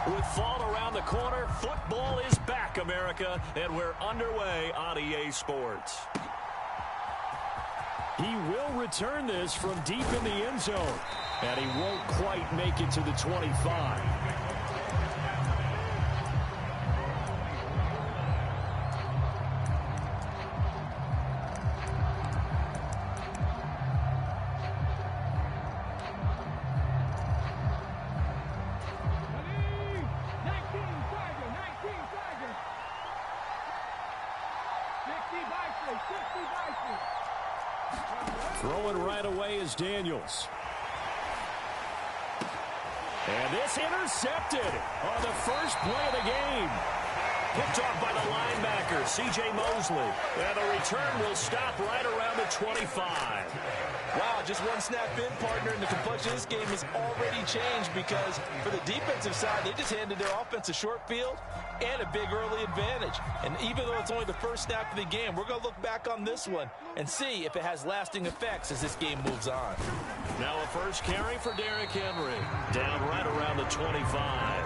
With fall around the corner, football is back, America, and we're underway on EA Sports. He will return this from deep in the end zone, and he won't quite make it to the 25. Throwing right away is Daniels. And this intercepted on the first play of the game. Picked off by the linebacker, C.J. Mosley. And the return will stop right around the 25. Wow, just one snap in, partner, and the complexion of this game has already changed because for the defensive side, they just handed their offense a short field and a big early advantage. And even though it's only the first snap of the game, we're going to look back on this one and see if it has lasting effects as this game moves on. Now a first carry for Derrick Henry. Down right around the 25.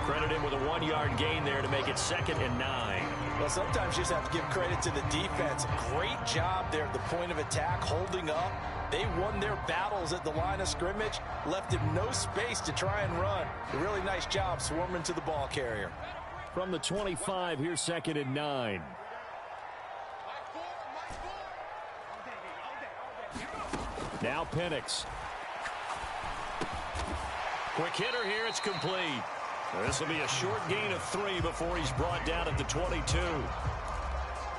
Credit him with a 1-yard gain there to make it 2nd and 9. Well, sometimes you just have to give credit to the defense. Great job there at the point of attack, holding up. They won their battles at the line of scrimmage, left him no space to try and run. A really nice job swarming to the ball carrier. From the 25, here's 2nd and 9. Now Penix. Quick hitter here, it's complete. This will be a short gain of 3 before he's brought down at the 22.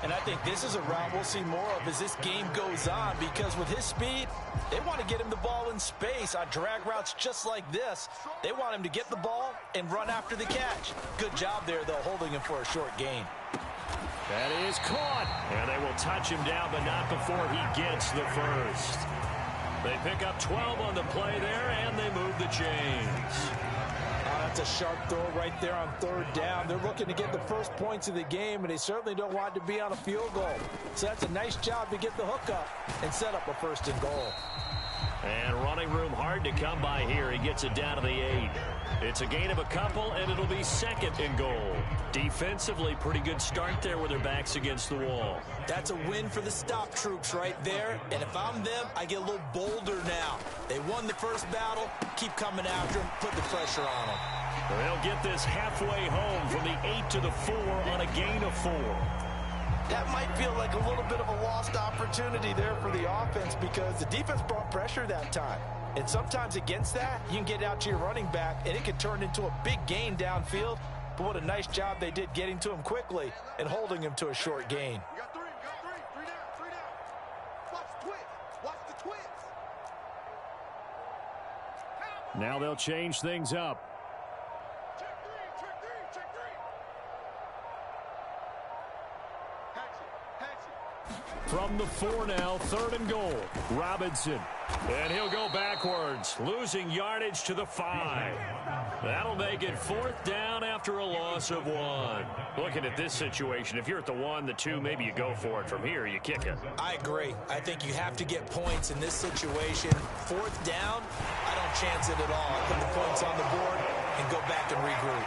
And I think this is a route we'll see more of as this game goes on because with his speed, they want to get him the ball in space on drag routes just like this. They want him to get the ball and run after the catch. Good job there, though, holding him for a short gain. That is caught. And they will touch him down, but not before he gets the first. They pick up 12 on the play there, and they move the chains. That's a sharp throw right there on 3rd down. They're looking to get the first points of the game, and they certainly don't want it to be on a field goal. So that's a nice job to get the hook up and set up a 1st and goal. And running room hard to come by here. He gets it down to the 8. It's a gain of a couple, and it'll be 2nd and goal. Defensively, pretty good start there with their backs against the wall. That's a win for the stop troops right there. And if I'm them, I get a little bolder now. They won the first battle. Keep coming after them. Put the pressure on them. They'll get this halfway home from the 8 to the 4 on a gain of 4. That might feel like a little bit of a lost opportunity there for the offense because the defense brought pressure that time. And sometimes against that, you can get out to your running back, and it can turn into a big gain downfield. But what a nice job they did getting to him quickly and holding him to a short gain. You got 3 down. Watch the twins. Watch the twins. Now they'll change things up. From the 4 now, 3rd and goal. Robinson. And he'll go backwards, losing yardage to the 5. That'll make it 4th down after a loss of 1. Looking at this situation, if you're at the 1, the 2, maybe you go for it. From here, you kick it. I agree. I think you have to get points in this situation. 4th down, I don't chance it at all. I put the points on the board and go back and regroup.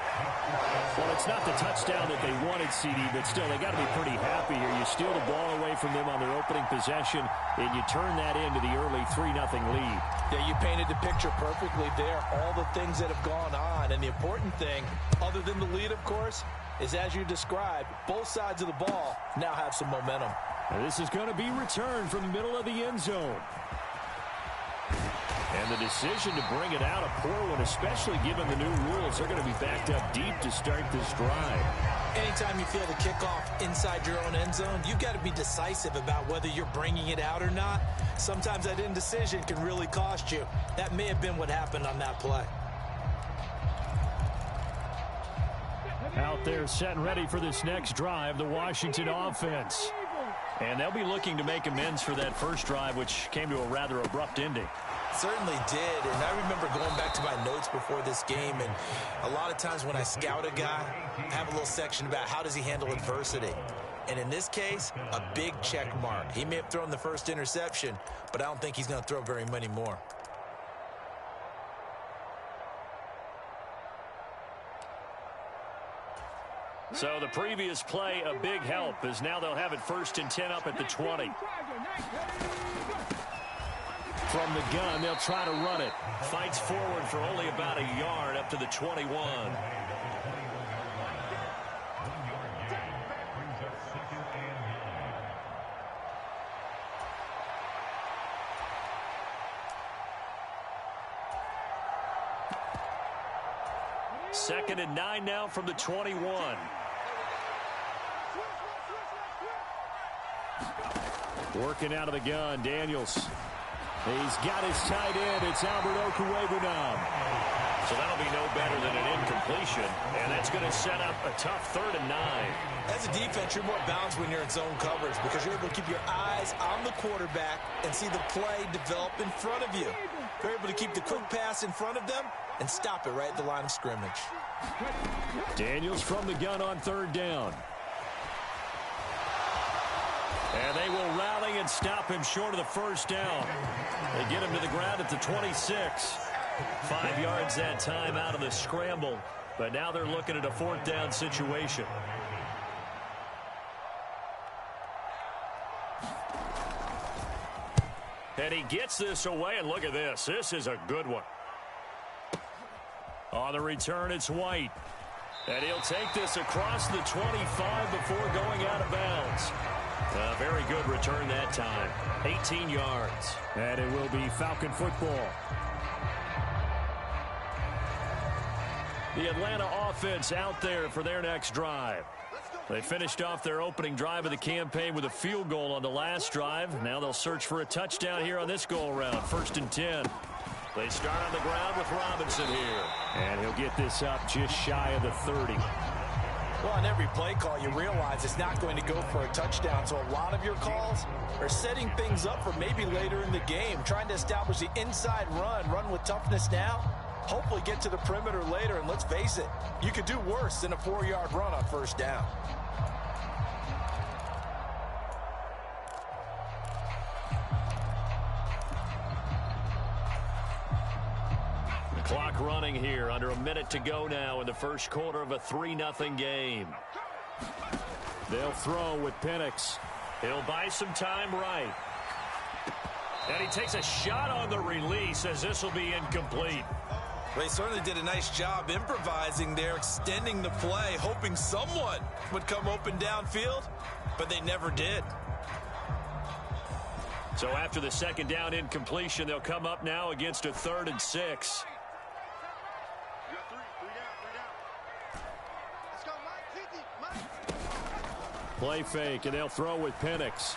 Well, it's not the touchdown that they wanted, CD, but still, they got to be pretty happy here. You steal the ball away from them on their opening possession, and you turn that into the early 3-0 lead. Yeah, you painted the picture perfectly there. All the things that have gone on, and the important thing, other than the lead, of course, is as you described, both sides of the ball now have some momentum. And this is going to be returned from the middle of the end zone. And the decision to bring it out, a poor one, especially given the new rules. They're going to be backed up deep to start this drive. Anytime you feel the kickoff inside your own end zone, you've got to be decisive about whether you're bringing it out or not. Sometimes that indecision can really cost you. That may have been what happened on that play. Out there set and ready for this next drive, the Washington offense. And they'll be looking to make amends for that first drive, which came to a rather abrupt ending. Certainly did, and I remember going back to my notes before this game, and a lot of times when I scout a guy, I have a little section about how does he handle adversity. And in this case, a big check mark. He may have thrown the first interception, but I don't think he's going to throw very many more. So the previous play, a big help, as now they'll have it 1st and 10 up at the 20. From the gun, they'll try to run it. Fights forward for only about a yard up to the 21. Second and 9 now from the 21. Working out of the gun, Daniels. He's got his tight end. It's Albert Okwuegbunam. So that'll be no better than an incompletion, and that's going to set up a tough 3rd and 9. As a defense, you're more balanced when you're in zone coverage because you're able to keep your eyes on the quarterback and see the play develop in front of you. You're able to keep the quick pass in front of them and stop it right at the line of scrimmage. Daniels from the gun on 3rd down. And they will rally and stop him short of the 1st down. They get him to the ground at the 26. 5 yards that time out of the scramble. But now they're looking at a 4th down situation. And he gets this away, and look at this. This is a good one. On the return, it's White. And he'll take this across the 25 before going out of bounds. A very good return that time. 18 yards. And it will be Falcon football. The Atlanta offense out there for their next drive. They finished off their opening drive of the campaign with a field goal on the last drive. Now they'll search for a touchdown here on this go-around. 1st and 10. They start on the ground with Robinson here. And he'll get this up just shy of the 30. Well, on every play call, you realize it's not going to go for a touchdown. So a lot of your calls are setting things up for maybe later in the game, trying to establish the inside run with toughness now, hopefully get to the perimeter later. And let's face it, you could do worse than a 4-yard run on 1st down. Clock running here, under a minute to go now in the 1st quarter of a 3-0 game. They'll throw with Penix. He'll buy some time right. And he takes a shot on the release as this will be incomplete. They certainly did a nice job improvising there, extending the play, hoping someone would come open downfield, but they never did. So after the 2nd down incompletion, they'll come up now against a 3rd and 6. Play fake, and they'll throw with Penix.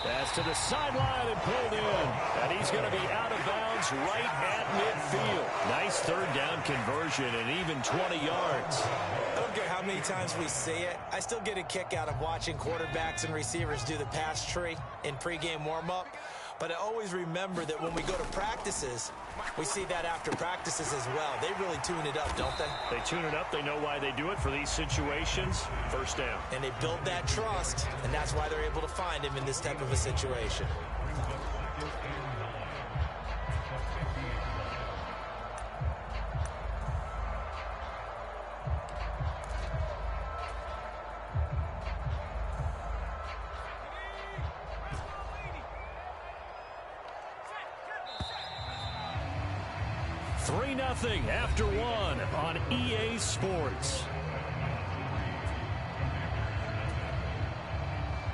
Pass to the sideline and pulled in. And he's going to be out of bounds right at midfield. Nice 3rd down conversion and even 20 yards. I don't care how many times we see it. I still get a kick out of watching quarterbacks and receivers do the pass tree in pregame warm-up. But I always remember that when we go to practices, we see that after practices as well. They really tune it up, don't they? They tune it up. They know why they do it for these situations. 1st down. And they build that trust, and that's why they're able to find him in this type of a situation. After 1 on EA Sports.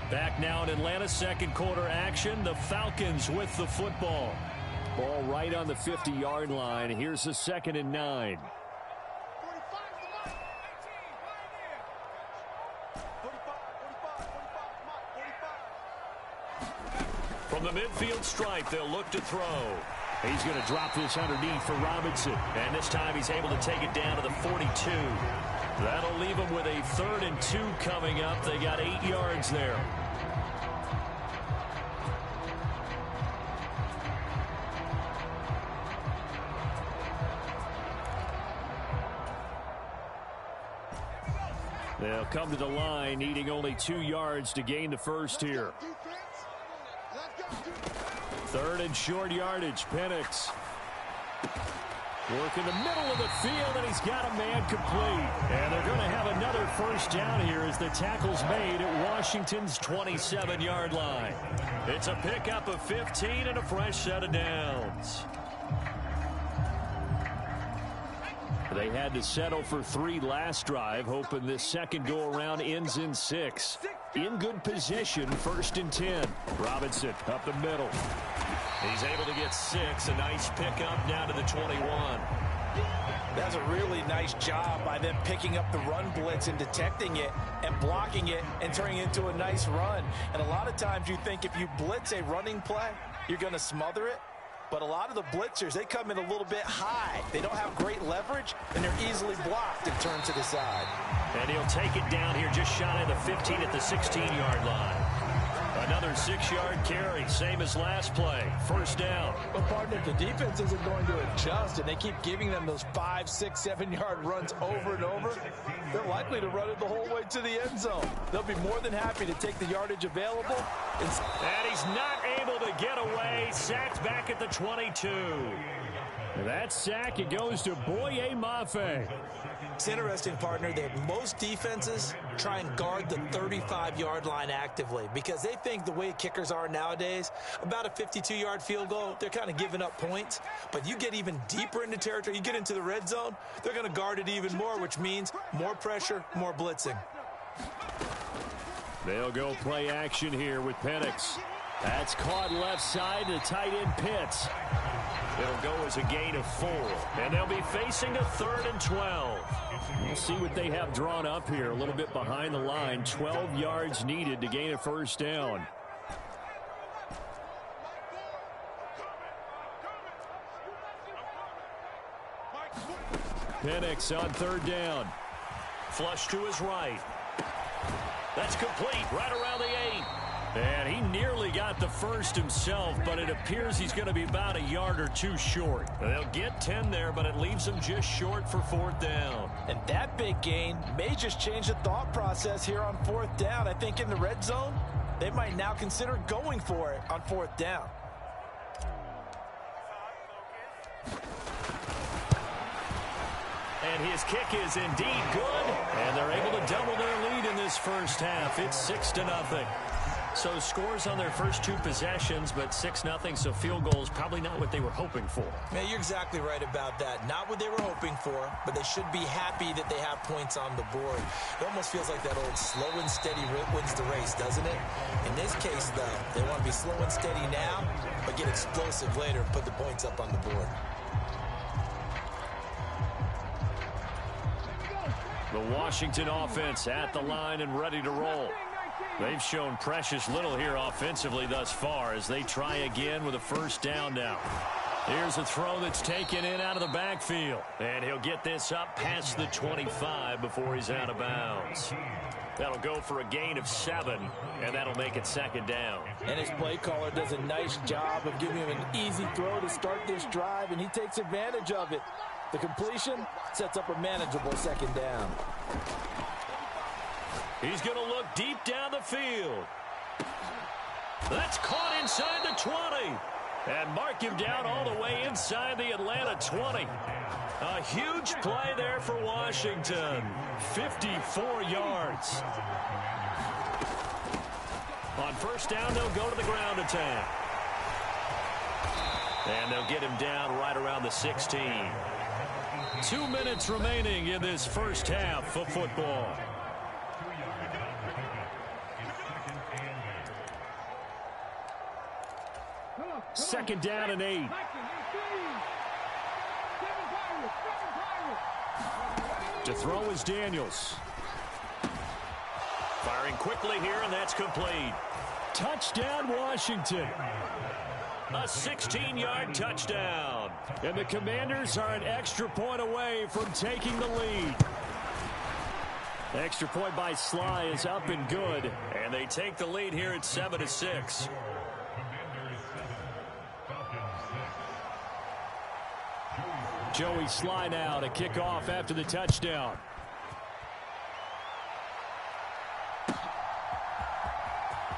Back now in Atlanta, 2nd quarter action. The Falcons with the football. Ball right on the 50-yard line. Here's the 2nd and 9. From the midfield stripe, they'll look to throw. He's going to drop this underneath for Robinson. And this time he's able to take it down to the 42. That'll leave him with a 3rd and 2 coming up. They got 8 yards there. They'll come to the line, needing only 2 yards to gain the 1st here. 3rd and short yardage. Penix. Work in the middle of the field, and he's got a man complete. And they're going to have another first down here as the tackle's made at Washington's 27-yard line. It's a pickup of 15 and a fresh set of downs. They had to settle for 3 last drive, hoping this second go-around ends in 6. In good position, 1st and 10. Robinson up the middle. He's able to get 6. A nice pickup down to the 21. That's a really nice job by them picking up the run blitz and detecting it and blocking it and turning it into a nice run. And a lot of times you think if you blitz a running play, you're going to smother it. But a lot of the blitzers, they come in a little bit high. They don't have great leverage, and they're easily blocked and turned to the side. And he'll take it down here just shy of the 15 at the 16-yard line. Another 6-yard carry, same as last play. First down. But, partner, if the defense isn't going to adjust and they keep giving them those 5, 6, 7-yard runs over and over, they're likely to run it the whole way to the end zone. They'll be more than happy to take the yardage available. And he's not able to get away. Sacked back at the 22. That sack, it goes to Boye Mafe. It's interesting, partner, that most defenses try and guard the 35-yard line actively because they think the way kickers are nowadays, about a 52-yard field goal, they're kind of giving up points. But you get even deeper into territory, you get into the red zone, they're going to guard it even more, which means more pressure, more blitzing. They'll go play action here with Penix. That's caught left side to tight end Pitts. It'll go as a gain of 4. And they'll be facing a 3rd and 12. We'll see what they have drawn up here. A little bit behind the line. 12 yards needed to gain a first down. Penix on 3rd down. Flush to his right. That's complete right around the 8. And he nearly got the first himself, but it appears he's going to be about a yard or 2 short. They'll get 10 there, but it leaves them just short for 4th down. And that big gain may just change the thought process here on 4th down. I think in the red zone, they might now consider going for it on 4th down. And his kick is indeed good, and they're able to double their lead in this first half. It's 6-0. So scores on their first 2 possessions, but 6-0, so field goal is probably not what they were hoping for. Man, you're exactly right about that. Not what they were hoping for, but they should be happy that they have points on the board. It almost feels like that old slow and steady wins the race, doesn't it? In this case, though, they want to be slow and steady now, but get explosive later and put the points up on the board. The Washington offense at the line and ready to roll. They've shown precious little here offensively thus far as they try again with a first down now. Here's a throw that's taken in out of the backfield. And he'll get this up past the 25 before he's out of bounds. That'll go for a gain of 7, and that'll make it 2nd down. And his play caller does a nice job of giving him an easy throw to start this drive, and he takes advantage of it. The completion sets up a manageable 2nd down. He's going to look deep down the field. That's caught inside the 20. And mark him down all the way inside the Atlanta 20. A huge play there for Washington. 54 yards. On first down, they'll go to the ground attack. And they'll get him down right around the 16. 2 minutes remaining in this first half of football. Second down and 8. To throw is Daniels. Firing quickly here, and that's complete. Touchdown, Washington. A 16-yard touchdown. And the Commanders are an extra point away from taking the lead. The extra point by Sly is up and good. And they take the lead here at 7-6. Joey Sly now to kick off after the touchdown.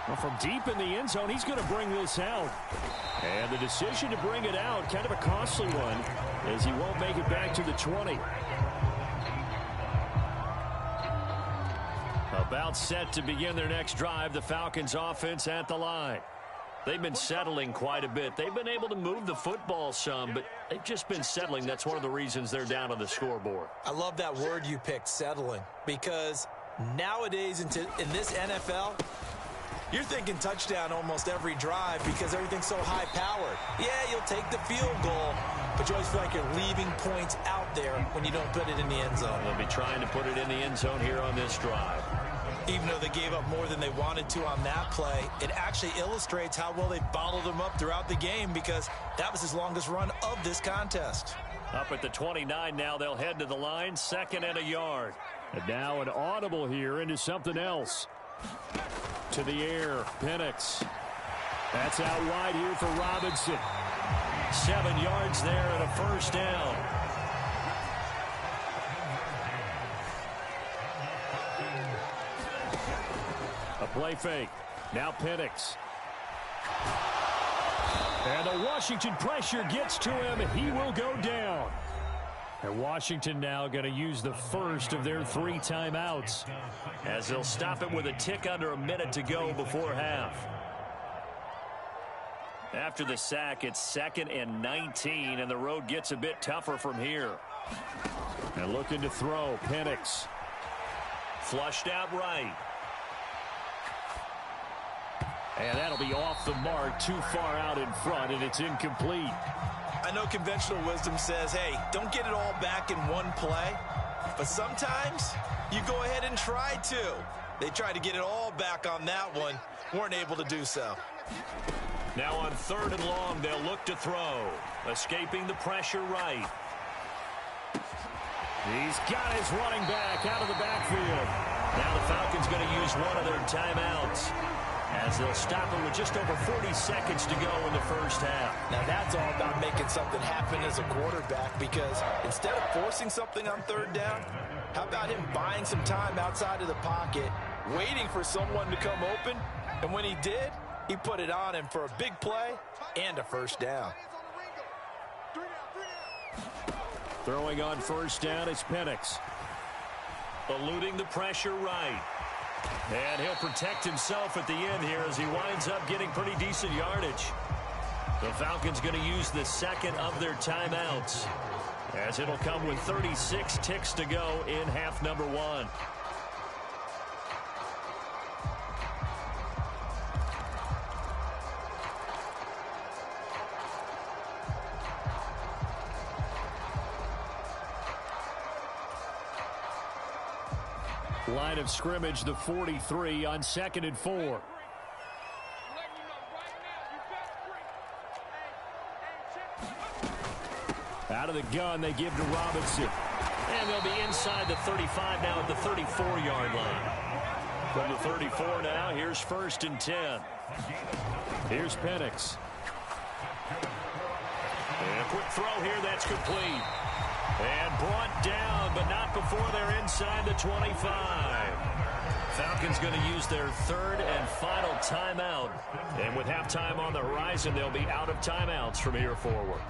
Well, from deep in the end zone, he's going to bring this out. And the decision to bring it out, kind of a costly one, as he won't make it back to the 20. About set to begin their next drive, the Falcons offense at the line. They've been settling quite a bit. They've been able to move the football some, but they've just been settling. That's one of the reasons they're down on the scoreboard. I love that word you picked, settling, because nowadays in this NFL, you're thinking touchdown almost every drive because everything's so high-powered. Yeah, you'll take the field goal, but you always feel like you're leaving points out there when you don't put it in the end zone. They'll be trying to put it in the end zone here on this drive. Even though they gave up more than they wanted to on that play, it actually illustrates how well they bottled him up throughout the game because that was his longest run of this contest. Up at the 29 now, they'll head to the line, 2nd and a yard. And now an audible here into something else. To the air, Penix. That's out wide here for Robinson. 7 yards there and a first down. A play fake. Now Penix. And the Washington pressure gets to him. He will go down. And Washington now going to use the first of their 3 timeouts, as they'll stop it with a tick under a minute to go before half. After the sack, it's 2nd and 19, and the road gets a bit tougher from here. And looking to throw, Penix. Flushed out right. And that'll be off the mark, too far out in front, and it's incomplete. I know conventional wisdom says, hey, don't get it all back in one play. But sometimes you go ahead and try to. They tried to get it all back on that one. Weren't able to do so. Now on 3rd and long, they'll look to throw. Escaping the pressure right. He's got his running back out of the backfield. Now the Falcons going to use one of their timeouts, as they'll stop it with just over 40 seconds to go in the first half. Now that's all about making something happen as a quarterback, because instead of forcing something on 3rd down, how about him buying some time outside of the pocket, waiting for someone to come open, and when he did, he put it on him for a big play and a first down. Throwing on first down is Penix. Eluding the pressure right. And he'll protect himself at the end here as he winds up getting pretty decent yardage. The Falcons going to use the 2nd of their timeouts, as it'll come with 36 ticks to go in half number 1. Line of scrimmage, the 43 on 2nd and 4. Out of the gun, they give to Robinson. And they'll be inside the 35 now at the 34-yard line. From the 34 now, here's 1st and 10. Here's Penix. And a quick throw here, that's complete. And brought down, but not before they're inside the 25. Falcons going to use their 3rd and final timeout. And with halftime on the horizon, they'll be out of timeouts from here forward.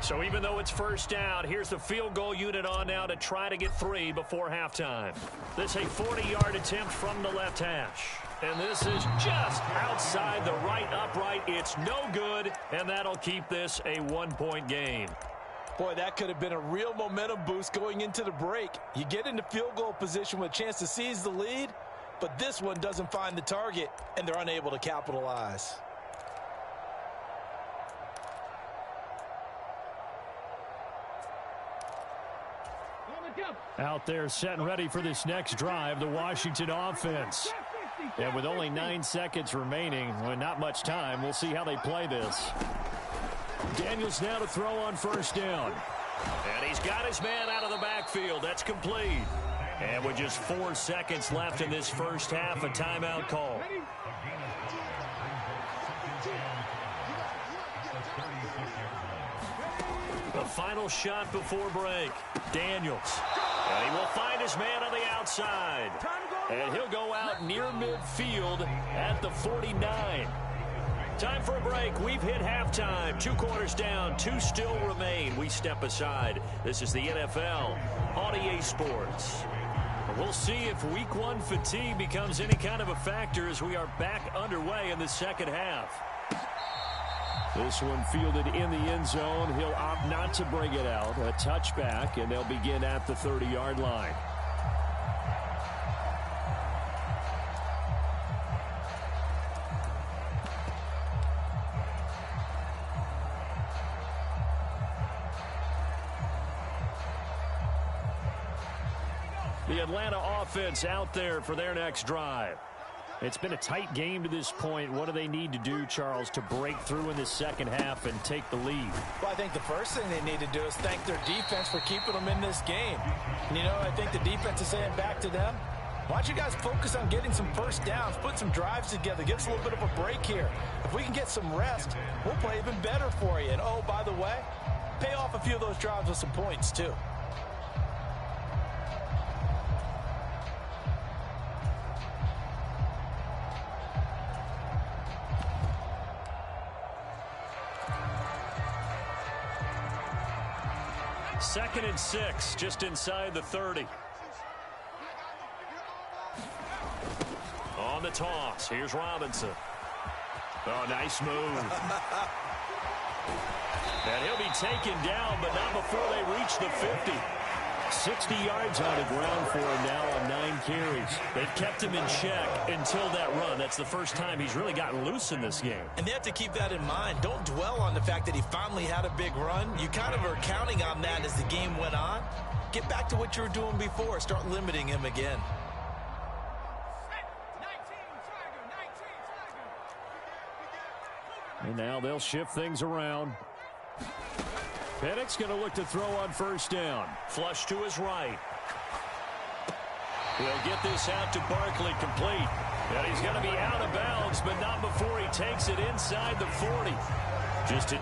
So even though it's first down, here's the field goal unit on now to try to get 3 before halftime. This a 40-yard attempt from the left hash. And this is just outside the right upright. It's no good, and that'll keep this a 1-point game. Boy, that could have been a real momentum boost going into the break. You get into field goal position with a chance to seize the lead, but this one doesn't find the target, and they're unable to capitalize. Out there set and ready for this next drive, the Washington offense. And with only 9 seconds remaining, well, not much time, we'll see how they play this. Daniels now to throw on first down. And he's got his man out of the backfield. That's complete. And with just 4 seconds left in this first half, a timeout call. The final shot before break. Daniels. And he will find his man on the outside. Time to go. And he'll go out near midfield at the 49. Time for a break. We've hit halftime. 2 quarters down. 2 still remain. We step aside. This is the NFL on EA Sports. We'll see if Week 1 fatigue becomes any kind of a factor as we are back underway in the second half. This one fielded in the end zone. He'll opt not to bring it out. A touchback, and they'll begin at the 30-yard line. The Atlanta offense out there for their next drive. It's been a tight game to this point. What do they need to do, Charles, to break through in the second half and take the lead? Well, I think the first thing they need to do is thank their defense for keeping them in this game. And, I think the defense is saying back to them, why don't you guys focus on getting some first downs, put some drives together, give us a little bit of a break here. If we can get some rest, we'll play even better for you. And, oh, by the way, pay off a few of those drives with some points, too. Second and 6, just inside the 30. On the toss, here's Robinson. Oh, nice move. And he'll be taken down, but not before they reach the 50. 60 yards on the ground for him now on 9 carries. They've kept him in check until that run. That's the first time he's really gotten loose in this game. And they have to keep that in mind. Don't dwell on the fact that he finally had a big run. You kind of are counting on that as the game went on. Get back to what you were doing before. Start limiting him again. And now they'll shift things around. Penix going to look to throw on first down. Flush to his right. He'll get this out to Barkley, complete. And he's going to be out of bounds, but not before he takes it inside the 40. Just a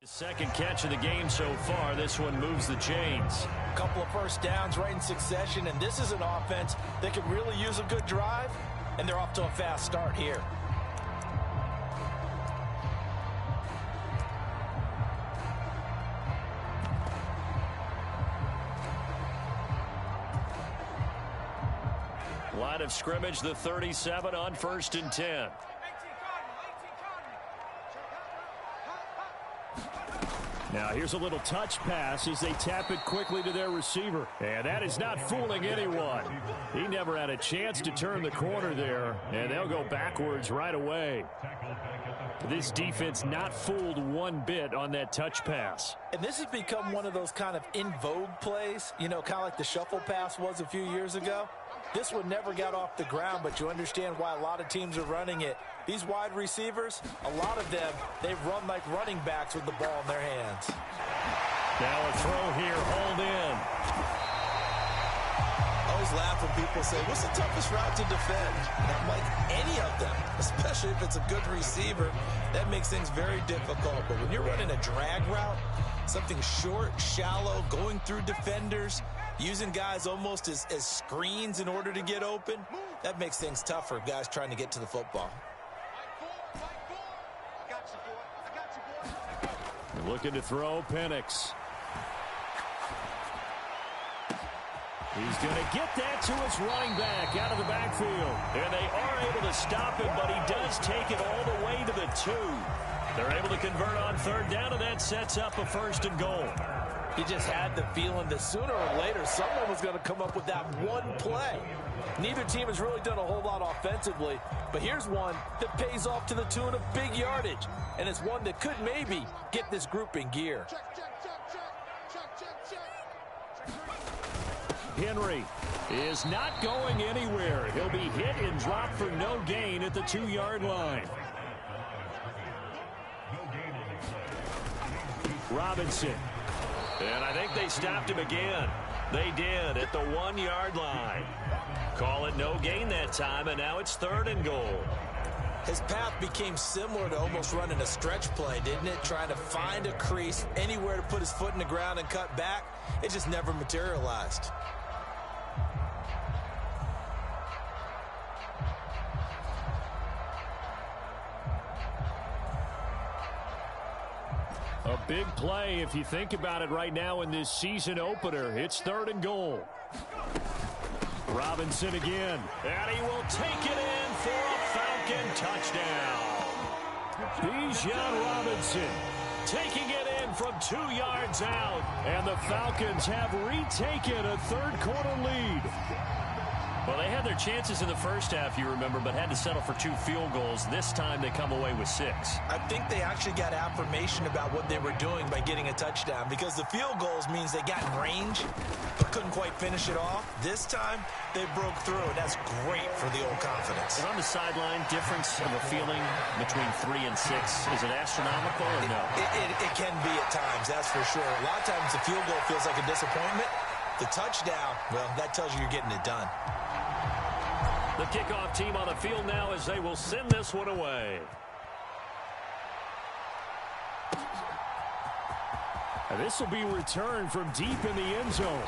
second catch of the game so far. This one moves the chains. A couple of first downs right in succession, and this is an offense that could really use a good drive, and they're off to a fast start here. Line of scrimmage, the 37 on 1st and 10. Now here's a little touch pass as they tap it quickly to their receiver. And that is not fooling anyone. He never had a chance to turn the corner there, and they'll go backwards right away. This defense not fooled one bit on that touch pass. And this has become one of those kind of in vogue plays, kind of like the shuffle pass was a few years ago. This one never got off the ground, but you understand why a lot of teams are running it. These wide receivers, a lot of them, they run like running backs with the ball in their hands. Now a throw here, hauled in. I always laugh when people say, what's the toughest route to defend? And I'm like, any of them, especially if it's a good receiver. That makes things very difficult. But when you're running a drag route, something short, shallow, going through defenders, using guys almost as screens in order to get open, that makes things tough for guys trying to get to the football. Looking to throw, Penix. He's going to get that to his running back out of the backfield. And they are able to stop him, but he does take it all the way to the 2. They're able to convert on 3rd down, and that sets up a 1st and goal. You just had the feeling that sooner or later someone was going to come up with that one play. Neither team has really done a whole lot offensively, but here's one that pays off to the tune of big yardage, and it's one that could maybe get this group in gear. Henry is not going anywhere. He'll be hit and dropped for no gain at the 2-yard line. Robinson. And I think they stopped him again. They did at the 1-yard line. Call it no gain that time, and now it's 3rd and goal. His path became similar to almost running a stretch play, didn't it? Trying to find a crease, anywhere to put his foot in the ground and cut back. It just never materialized. A big play if you think about it right now in this season opener. It's 3rd and goal. Robinson again. And he will take it in for a Falcon touchdown. Bijan Robinson taking it in from 2 yards out. And the Falcons have retaken a third-quarter lead. Well, they had their chances in the first half, you remember, but had to settle for 2 field goals. This time they come away with 6. I think they actually got affirmation about what they were doing by getting a touchdown, because the field goals means they got in range but couldn't quite finish it off. This time they broke through, and that's great for the old confidence. And on the sideline, difference of a feeling between 3 and 6, is it astronomical or no? It can be at times, that's for sure. A lot of times the field goal feels like a disappointment. The touchdown, well, that tells you you're getting it done. The kickoff team on the field now as they will send this one away. And this will be returned from deep in the end zone.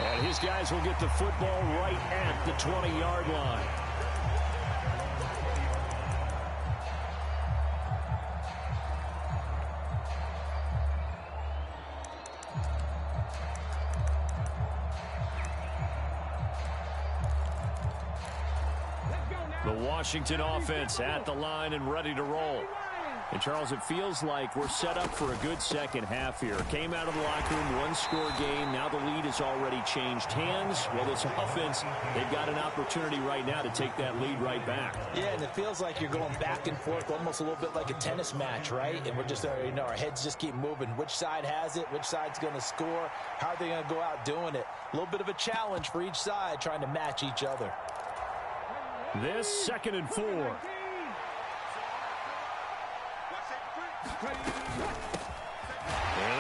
And his guys will get the football right at the 20-yard line. The Washington offense at the line and ready to roll. And, Charles, it feels like we're set up for a good second half here. Came out of the locker room, 1-score game. Now the lead has already changed hands. Well, this offense, they've got an opportunity right now to take that lead right back. Yeah, and it feels like you're going back and forth, almost a little bit like a tennis match, right? And we're just, our heads just keep moving. Which side has it? Which side's going to score? How are they going to go out doing it? A little bit of a challenge for each side, trying to match each other. This 2nd and 4. And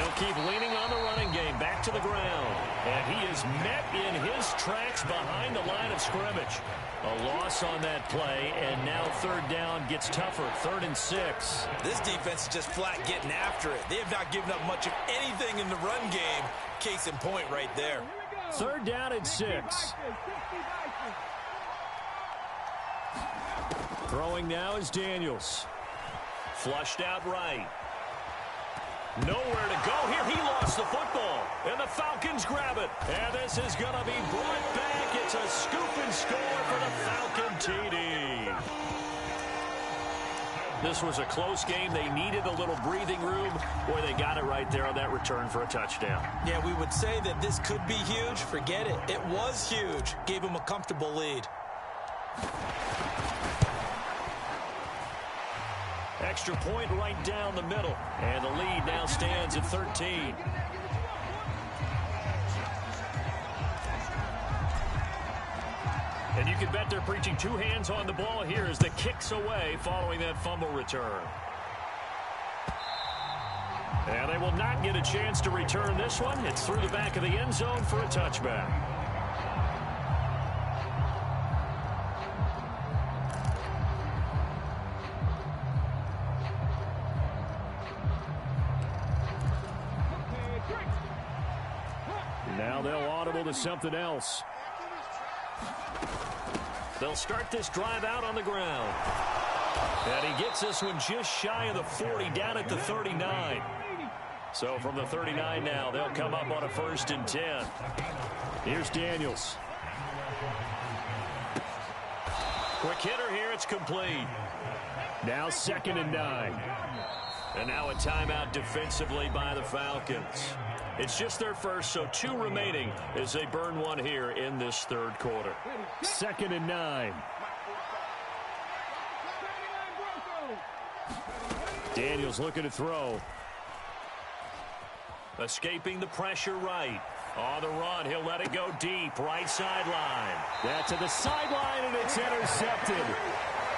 they'll keep leaning on the running game. Back to the ground. And he is met in his tracks behind the line of scrimmage. A loss on that play, and now 3rd down gets tougher. 3rd and 6. This defense is just flat getting after it. They have not given up much of anything in the run game. Case in point right there. 3rd down and 6. Throwing now is Daniels. Flushed out right. Nowhere to go here. He lost the football. And the Falcons grab it. And this is going to be brought back. It's a scoop and score for the Falcon TD. This was a close game. They needed a little breathing room. Boy, they got it right there on that return for a touchdown. Yeah, we would say that this could be huge. Forget it. It was huge. Gave them a comfortable lead. Extra point right down the middle. And the lead now stands at 13. And you can bet they're preaching 2 hands on the ball here as the kick's away following that fumble return. And they will not get a chance to return this one. It's through the back of the end zone for a touchback. Now they'll audible to something else. They'll start this drive out on the ground. And he gets this one just shy of the 40, down at the 39. So from the 39 now, they'll come up on a 1st and 10. Here's Daniels. Quick hitter here, it's complete. Now 2nd and 9. And now a timeout defensively by the Falcons. It's just their first, so 2 remaining as they burn one here in this 3rd quarter. 2nd and 9. Daniels looking to throw. Escaping the pressure right. On the run, he'll let it go deep. Right sideline. That's to the sideline, and it's intercepted.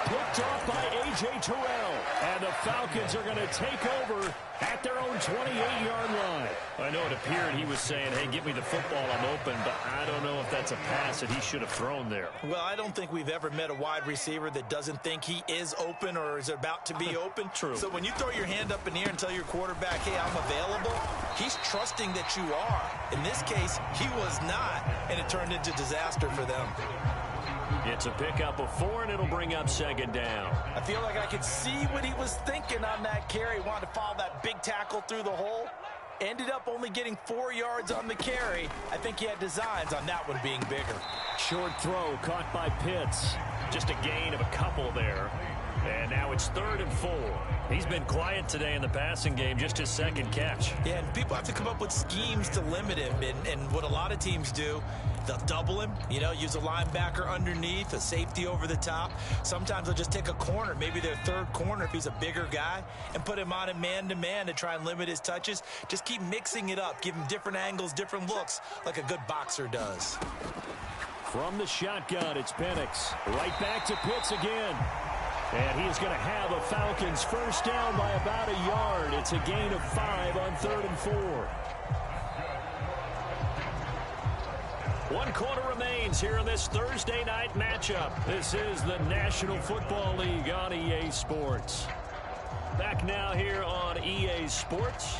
Picked off by A.J. Terrell. And the Falcons are going to take over at their own 28-yard line. I know it appeared he was saying, hey, give me the football, I'm open, but I don't know if that's a pass that he should have thrown there. Well, I don't think we've ever met a wide receiver that doesn't think he is open or is about to be open. True. So when you throw your hand up in the air and tell your quarterback, hey, I'm available, he's trusting that you are. In this case, he was not, and it turned into disaster for them. It's a pickup of 4, and it'll bring up second down. I feel like I could see what he was thinking on that carry. Wanted to follow that big tackle through the hole. Ended up only getting 4 yards on the carry. I think he had designs on that one being bigger. Short throw caught by Pitts. Just a gain of a couple there. And now it's 3rd and 4. He's been quiet today in the passing game, just his second catch. Yeah, and people have to come up with schemes to limit him. And what a lot of teams do, they'll double him, use a linebacker underneath, a safety over the top. Sometimes they'll just take a corner, maybe their third corner if he's a bigger guy, and put him on a man-to-man to try and limit his touches. Just keep mixing it up, give him different angles, different looks, like a good boxer does. From the shotgun, it's Penix. Right back to Pitts again. And he is going to have a Falcons first down by about a yard. It's a gain of 5 on 3rd and 4. 1 quarter remains here in this Thursday night matchup. This is the National Football League on EA Sports. Back now here on EA Sports.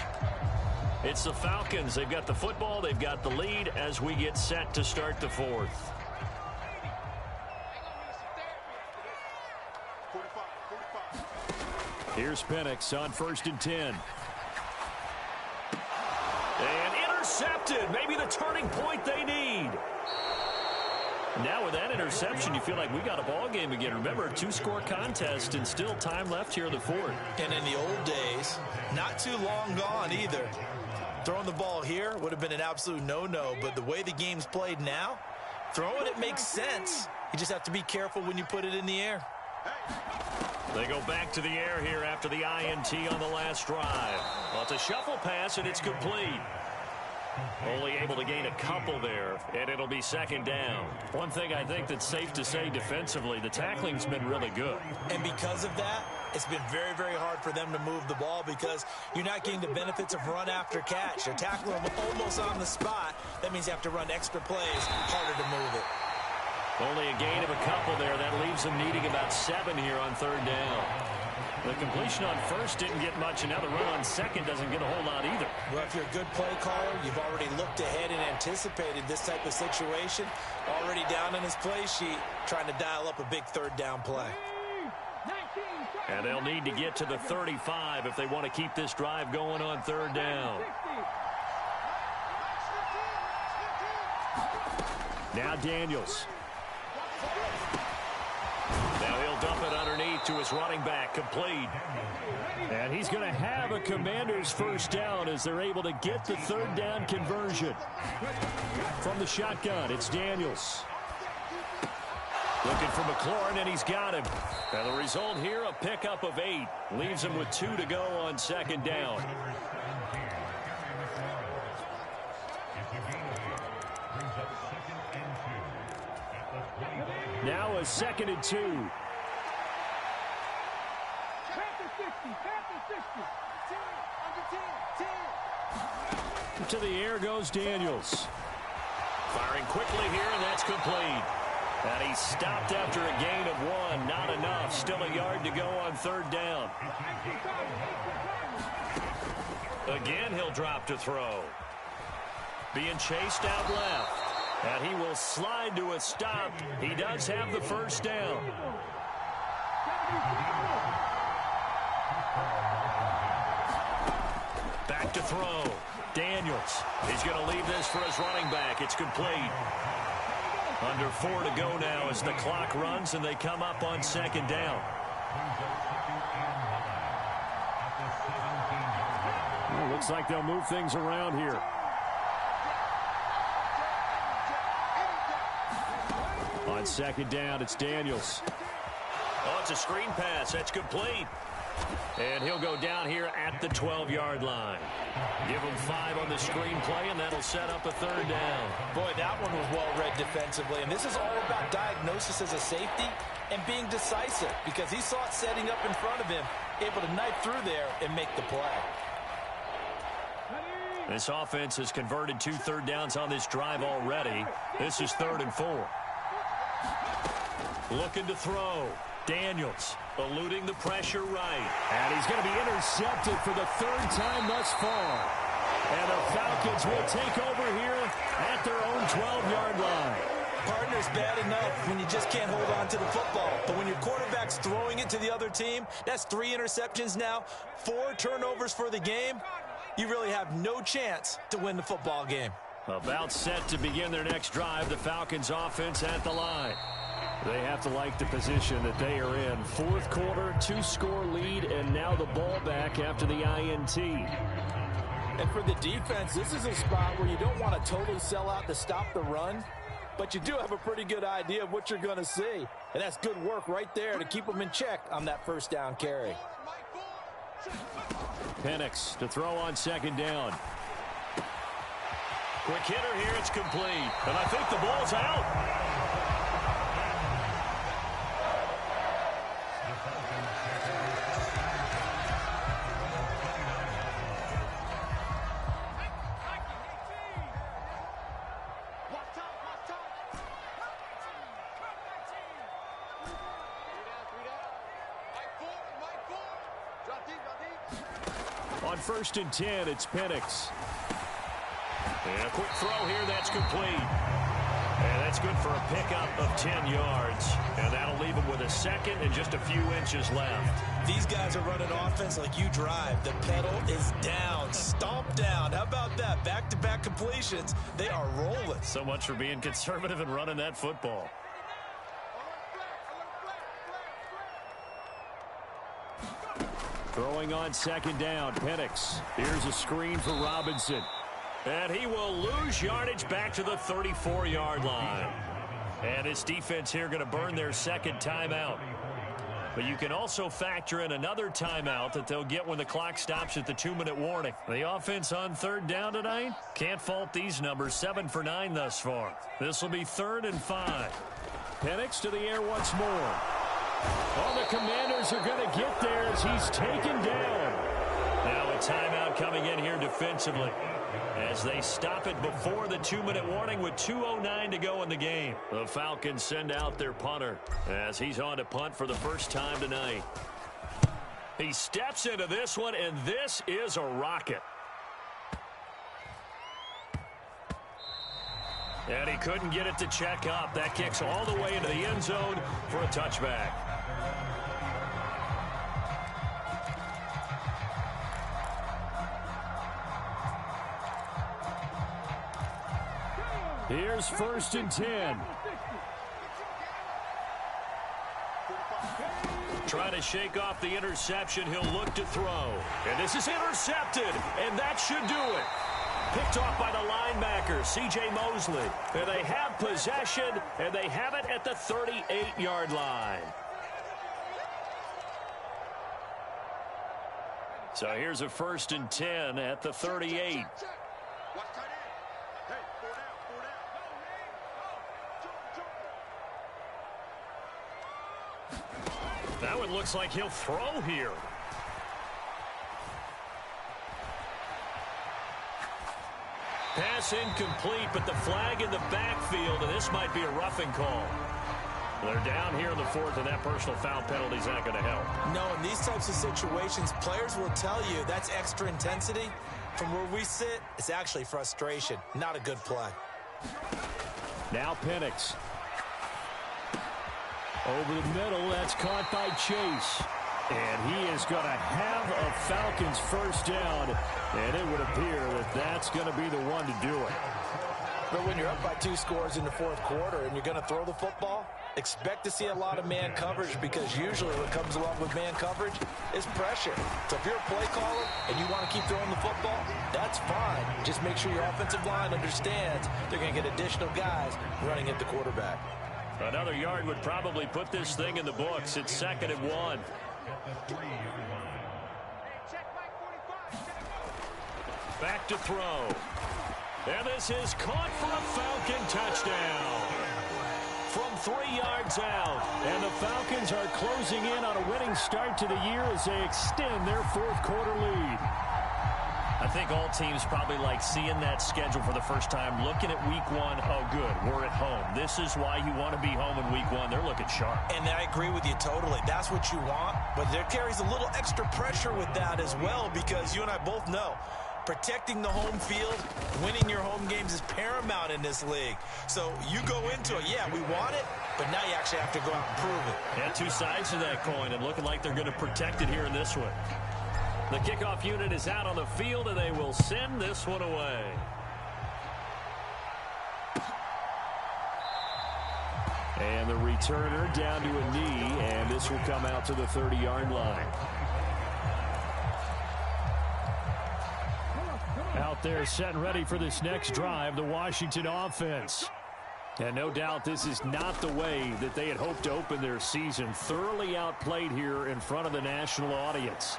It's the Falcons. They've got the football. They've got the lead as we get set to start the 4th. Here's Penix on 1st and 10. And intercepted. Maybe the turning point they need. Now with that interception, you feel like we got a ball game again. Remember, 2-score contest and still time left here in the 4th. And in the old days, not too long gone either. Throwing the ball here would have been an absolute no-no, but the way the game's played now, throwing it makes sense. You just have to be careful when you put it in the air. They go back to the air here after the INT on the last drive. Well, it's a shuffle pass, and it's complete. Only able to gain a couple there, and it'll be second down. One thing I think that's safe to say defensively, the tackling's been really good. And because of that, it's been very, very hard for them to move the ball because you're not getting the benefits of run after catch. They're tackling them almost on the spot. That means you have to run extra plays, harder to move it. Only a gain of a couple there. That leaves them needing about 7 here on 3rd down. The completion on 1st didn't get much, and now the run on 2nd doesn't get a whole lot either. Well, if you're a good play caller, you've already looked ahead and anticipated this type of situation. Already down on his play sheet, trying to dial up a big 3rd down play. And they'll need to get to the 35 if they want to keep this drive going on 3rd down. Now Daniels. Now he'll dump it underneath to his running back, complete. And he's going to have a Commanders first down as they're able to get the 3rd down conversion. From the shotgun, it's Daniels. Looking for McLaurin, and he's got him. And the result here, a pickup of 8. Leaves him with 2 to go on 2nd down. Now a 2nd and 2. To the air goes Daniels. Firing quickly here, and that's complete. And he stopped after a gain of 1. Not enough. Still a yard to go on 3rd down. Again, he'll drop to throw. Being chased out left. And he will slide to a stop. He does have the first down. Back to throw. Daniels. He's going to leave this for his running back. It's complete. Under 4 to go now as the clock runs and they come up on 2nd down. Well, looks like they'll move things around here. On 2nd down, it's Daniels. Oh, it's a screen pass. That's complete. And he'll go down here at the 12-yard line. Give him 5 on the screenplay, and that'll set up a 3rd down. Boy, that one was well read defensively. And this is all about diagnosis as a safety and being decisive, because he saw it setting up in front of him, able to knife through there and make the play. This offense has converted 2 third downs on this drive already. This is 3rd and 4. Looking to throw. Daniels eluding the pressure right. And he's going to be intercepted for the 3rd time thus far. And the Falcons will take over here at their own 12-yard line. Partner's bad enough when you just can't hold on to the football. But when your quarterback's throwing it to the other team, that's 3 interceptions now, 4 turnovers for the game. You really have no chance to win the football game. About set to begin their next drive, the Falcons offense at the line. They have to like the position that they are in. 4th quarter, 2-score lead, and now the ball back after the INT. And for the defense, this is a spot where you don't want to totally sell out to stop the run, but you do have a pretty good idea of what you're going to see. And that's good work right there to keep them in check on that 1st down carry. Penix to throw on 2nd down. Quick hitter here, it's complete. And I think the ball's out. On 1st and 10, it's Penix. And a quick throw here, that's complete. And that's good for a pickup of 10 yards. And that'll leave him with a 2nd and just a few inches left. These guys are running offense like you drive. The pedal is down, stomp down. How about that? Back-to-back completions. They are rolling. So much for being conservative and running that football. Throwing on 2nd down, Penix. Here's a screen for Robinson. And he will lose yardage back to the 34-yard line. And this defense here going to burn their 2nd timeout. But you can also factor in another timeout that they'll get when the clock stops at the 2-minute warning. The offense on 3rd down tonight, can't fault these numbers. 7 for 9 thus far. This will be 3rd and 5. Penix to the air once more. Oh, the Commanders are going to get there as he's taken down. Now a timeout coming in here defensively as they stop it before the 2-minute warning with 2:09 to go in the game. The Falcons send out their punter as he's on to punt for the first time tonight. He steps into this one, and this is a rocket. And he couldn't get it to check up. That kicks all the way into the end zone for a touchback. Here's 1st and 10. Trying to shake off the interception. He'll look to throw. And this is intercepted. And that should do it. Picked off by the linebacker, C.J. Mosley. And they have possession, and they have it at the 38-yard line. So here's a 1st and 10 at the 38. That one looks like he'll throw here. Pass incomplete, but the flag in the backfield, and this might be a roughing call. They're down here in the 4th, and that personal foul penalty is not going to help. No, in these types of situations, players will tell you that's extra intensity. From where we sit, it's actually frustration. Not a good play. Now Penix. Over the middle, that's caught by Chase. And he is going to have a Falcons 1st down. And it would appear that that's going to be the one to do it. But when you're up by 2 scores in the 4th quarter and you're going to throw the football, expect to see a lot of man coverage, because usually what comes along with man coverage is pressure. So if you're a play caller and you want to keep throwing the football, that's fine. Just make sure your offensive line understands they're going to get additional guys running at the quarterback. Another yard would probably put this thing in the books. It's 2nd and 1. Back to throw. And this is caught for a Falcon touchdown. From 3 yards out. And the Falcons are closing in on a winning start to the year as they extend their fourth quarter lead. I think all teams probably like seeing that schedule for the first time, looking at week one. Oh, good, we're at home. This is why you want to be home in week one. They're looking sharp. And I agree with you totally. That's what you want, but there carries a little extra pressure with that as well, because you and I both know protecting the home field, winning your home games is paramount in this league. So you go into it, yeah, we want it, but now you actually have to go out and prove it. Yeah, two sides to that coin, and looking like they're going to protect it here in this one. The kickoff unit is out on the field, and they will send this one away. And the returner down to a knee, and this will come out to the 30-yard line. Out there set and ready for this next drive, the Washington offense. And no doubt this is not the way that they had hoped to open their season. Thoroughly outplayed here in front of the national audience.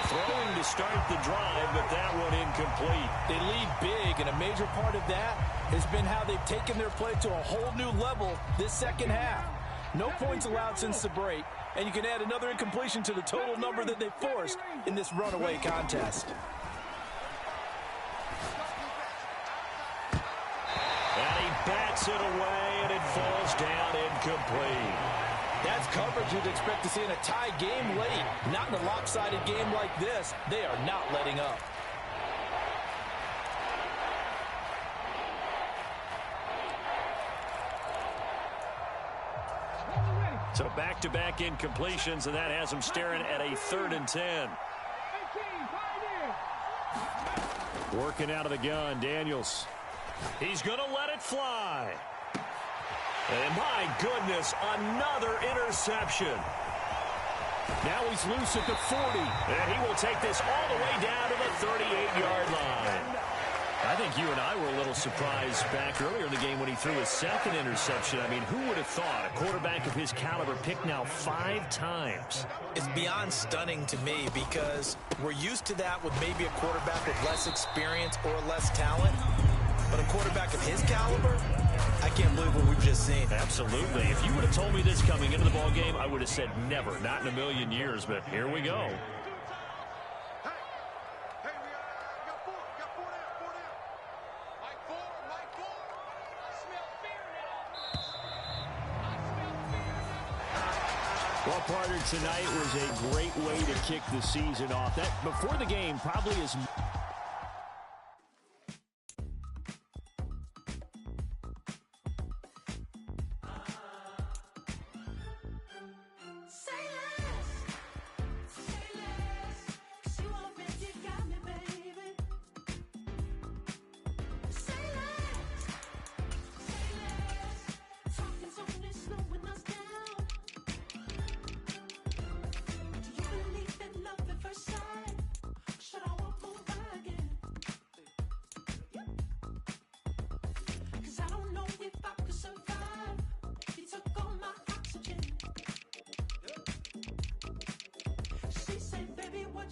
Throwing to start the drive, but that one incomplete. They lead big, and a major part of that has been how they've taken their play to a whole new level this second half. No points allowed since the break, and you can add another incompletion to the total number that they forced in this runaway contest. And he bats it away, and it falls down incomplete. That's coverage you'd expect to see in a tie game late. Not in a lopsided game like this. They are not letting up. So back-to-back incompletions, and that has them staring at a 3rd and 10. Working out of the gun, Daniels. He's going to let it fly. And my goodness, another interception. Now he's loose at the 40. And he will take this all the way down to the 38-yard line. I think you and I were a little surprised back earlier in the game when he threw his 2nd interception. I mean, who would have thought a quarterback of his caliber picked now 5 times? It's beyond stunning to me, because we're used to that with maybe a quarterback with less experience or less talent. But a quarterback of his caliber, I can't believe what we've just seen. Absolutely. If you would have told me this coming into the ball game, I would have said never, not in a million years. But here we go. Well, partner, tonight was a great way to kick the season off. That before the game probably is.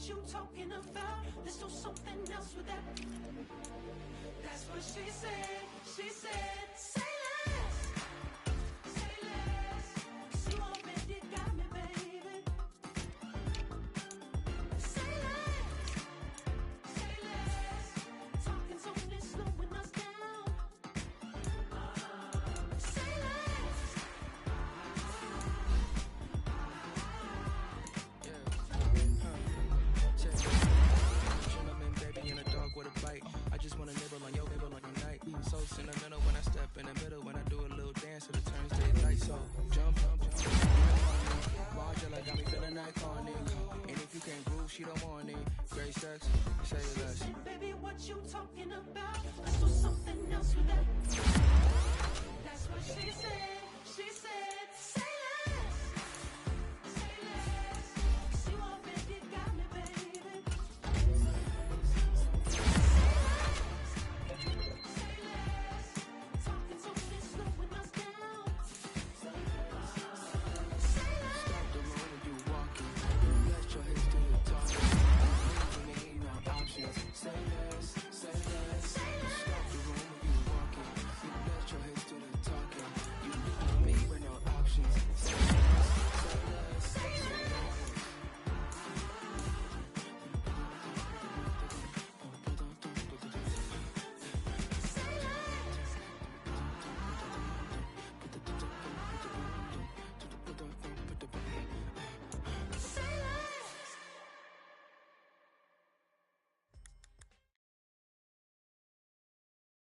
You talking about? Let's do something else with that. That's what she said.